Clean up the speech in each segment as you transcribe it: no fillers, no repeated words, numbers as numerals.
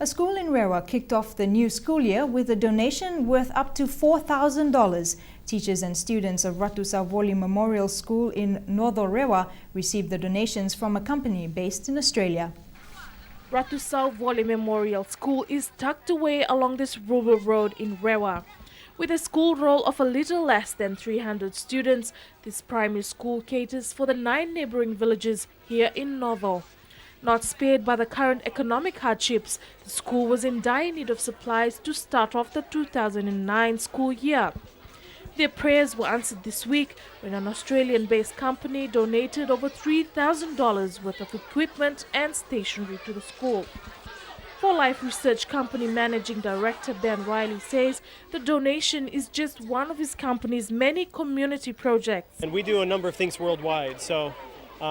A school in Rewa kicked off the new school year with a donation worth up to $4,000. Teachers and students of Ratu Sauvoli Memorial School in Northern Rewa received the donations from a company based in Australia. Ratu Sauvoli Memorial School is tucked away along this rural road in Rewa. With a school roll of a little less than 300 students, this primary school caters for the 9 neighbouring villages here in Northern. Not spared by the current economic hardships, the school was in dire need of supplies to start off the 2009 school year. Their prayers were answered this week when an Australian-based company donated over $3,000 worth of equipment and stationery to the school. For Life Research Company Managing Director Ben Riley says the donation is just one of his company's many community projects. And we do a number of things worldwide. So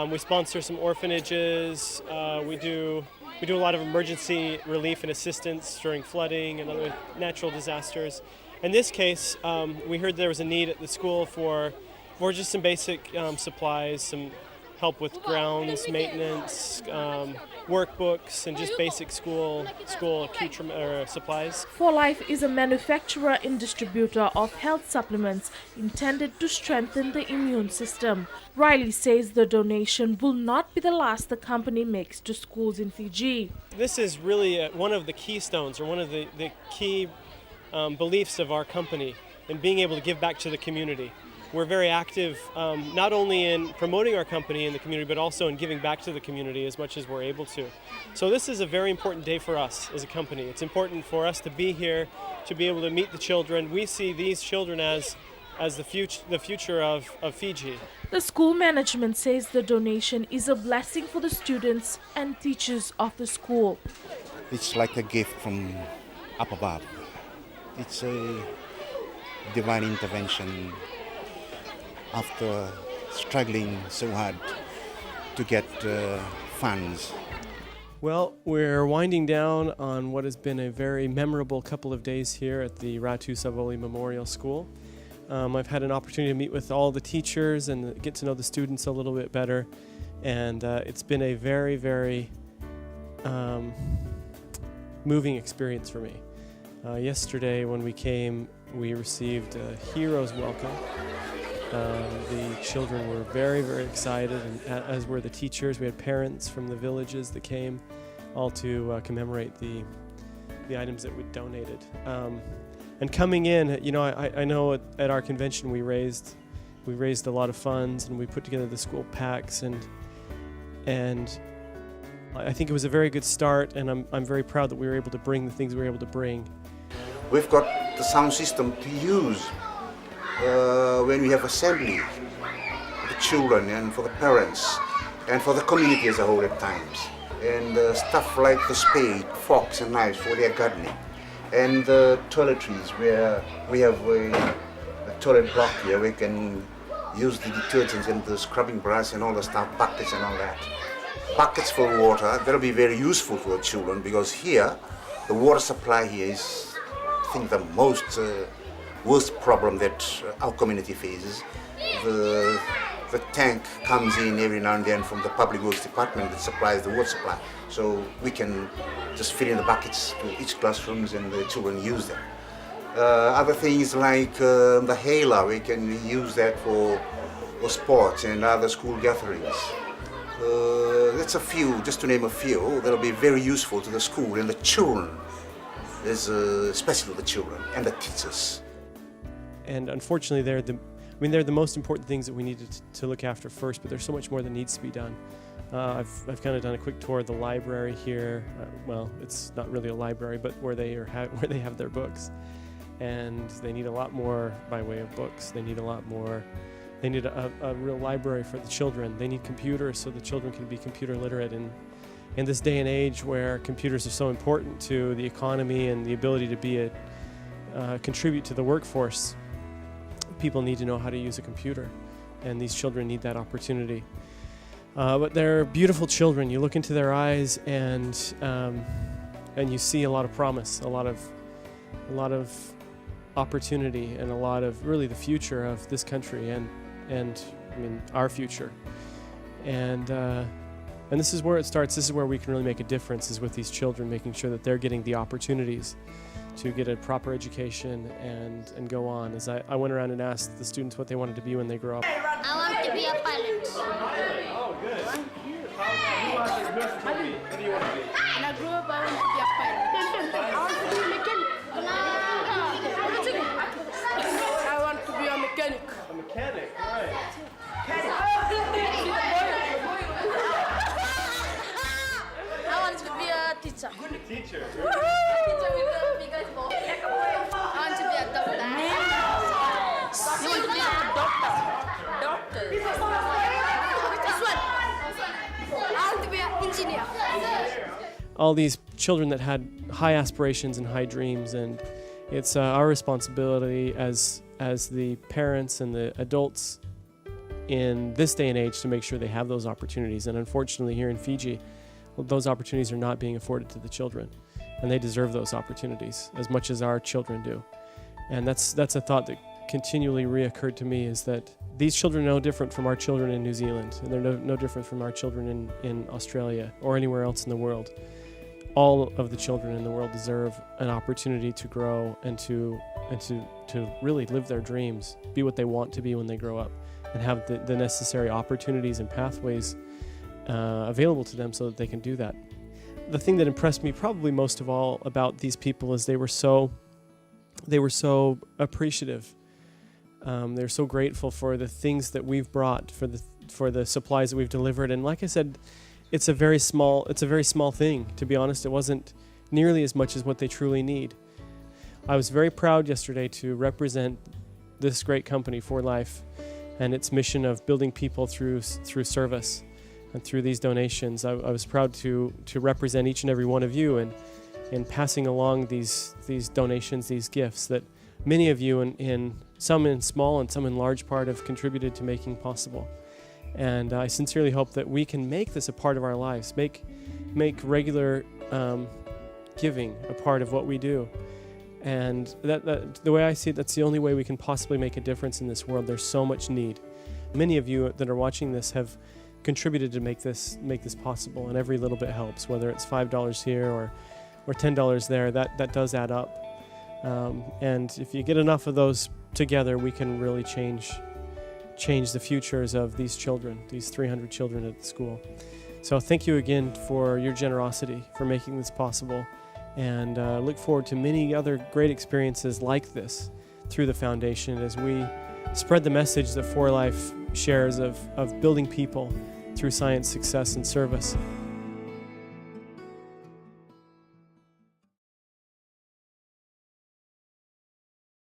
we sponsor some orphanages. We do a lot of emergency relief and assistance during flooding and other natural disasters. In this case, we heard there was a need at the school for just some basic supplies, some help with grounds, maintenance, workbooks, and just basic school accoutrement supplies. For Life is a manufacturer and distributor of health supplements intended to strengthen the immune system. Riley says the donation will not be the last the company makes to schools in Fiji. This is really one of the keystones, or one of the key beliefs of our company in being able to give back to the community. We're very active not only in promoting our company in the community, but also in giving back to the community as much as we're able to. So this is a very important day for us as a company. It's important for us to be here, to be able to meet the children. We see these children as the future of Fiji. The school management says the donation is a blessing for the students and teachers of the school. It's like a gift from up above. It's a divine intervention after struggling so hard to get funds. Well, we're winding down on what has been a very memorable couple of days here at the Ratu Sauvoli Memorial School. I've had an opportunity to meet with all the teachers and get to know the students a little bit better, and it's been a very, very moving experience for me. Yesterday when we came, we received a hero's welcome. The children were very, very excited, and as were the teachers. We had parents from the villages that came, all to commemorate the items that we donated. And coming in, you know, I know at our convention we raised a lot of funds, and we put together the school packs, and I think it was a very good start, and I'm very proud that we were able to bring the things we were able to bring. We've got the sound system to use when we have assembly for the children and for the parents and for the community as a whole at times. And stuff like the spade, forks and knives for their gardening. And the toiletries where we have a toilet block here, we can use the detergents and the scrubbing brush and all the stuff, buckets and all that. Buckets for water, that'll be very useful for the children, because here, the water supply here is, I think, the most worst problem that our community faces. The tank comes in every now and then from the public works department that supplies the water supply. So we can just fill in the buckets to each classrooms and the children use them. Other things like the hailer, we can use that for sports and other school gatherings. That's a few, just to name a few, that'll be very useful to the school and the children, especially the children and the teachers. And unfortunately, they're the most important things that we needed to look after first, but there's so much more that needs to be done. I've kind of done a quick tour of the library here. Well, it's not really a library, but where they have their books, and they need a lot more by way of books. They need a lot more. They need a real library for the children. They need computers so the children can be computer literate. And in this day and age where computers are so important to the economy and the ability to contribute to the workforce, people need to know how to use a computer, and these children need that opportunity. But they're beautiful children. You look into their eyes, and you see a lot of promise, a lot of opportunity, and a lot of really the future of this country and I mean our future. And And this is where it starts. This is where we can really make a difference, is with these children, making sure that they're getting the opportunities to get a proper education and go on. As I went around and asked the students what they wanted to be when they grow up. I want to be a pilot. Oh, good. What do you want to be? When I grow up, I want to be a pilot. I want to be a mechanic. I want to be a mechanic. A mechanic, right. I want to be a teacher. Teacher. Teacher with a big ball. I want to be a doctor. You want to be a doctor? Doctor. This one. I want to be an engineer. All these children that had high aspirations and high dreams, and it's our responsibility as the parents and the adults in this day and age to make sure they have those opportunities. And unfortunately here in Fiji, those opportunities are not being afforded to the children, and they deserve those opportunities as much as our children do. And that's a thought that continually reoccurred to me, is that these children are no different from our children in New Zealand, and they're no different from our children in Australia or anywhere else in the world. All of the children in the world deserve an opportunity to grow and to really live their dreams, be what they want to be when they grow up, and have the necessary opportunities and pathways available to them so that they can do that. The thing that impressed me probably most of all about these people is they were so appreciative. They're so grateful for the things that we've brought, for the supplies that we've delivered. And like I said, it's a very small thing. To be honest, it wasn't nearly as much as what they truly need. I was very proud yesterday to represent this great company, For Life, and its mission of building people through service and through these donations. I was proud to represent each and every one of you in passing along these donations, these gifts that many of you, in some in small and some in large part, have contributed to making possible. And I sincerely hope that we can make this a part of our lives, make regular giving a part of what we do. And that the way I see it, that's the only way we can possibly make a difference in this world. There's so much need. Many of you that are watching this have contributed to make this possible, and every little bit helps, whether it's $5 here or $10 there. That does add up. And if you get enough of those together, we can really change the futures of these children, these 300 children at the school. So thank you again for your generosity, for making this possible, and look forward to many other great experiences like this through the foundation as we spread the message that For Life shares of building people through science, success, and service.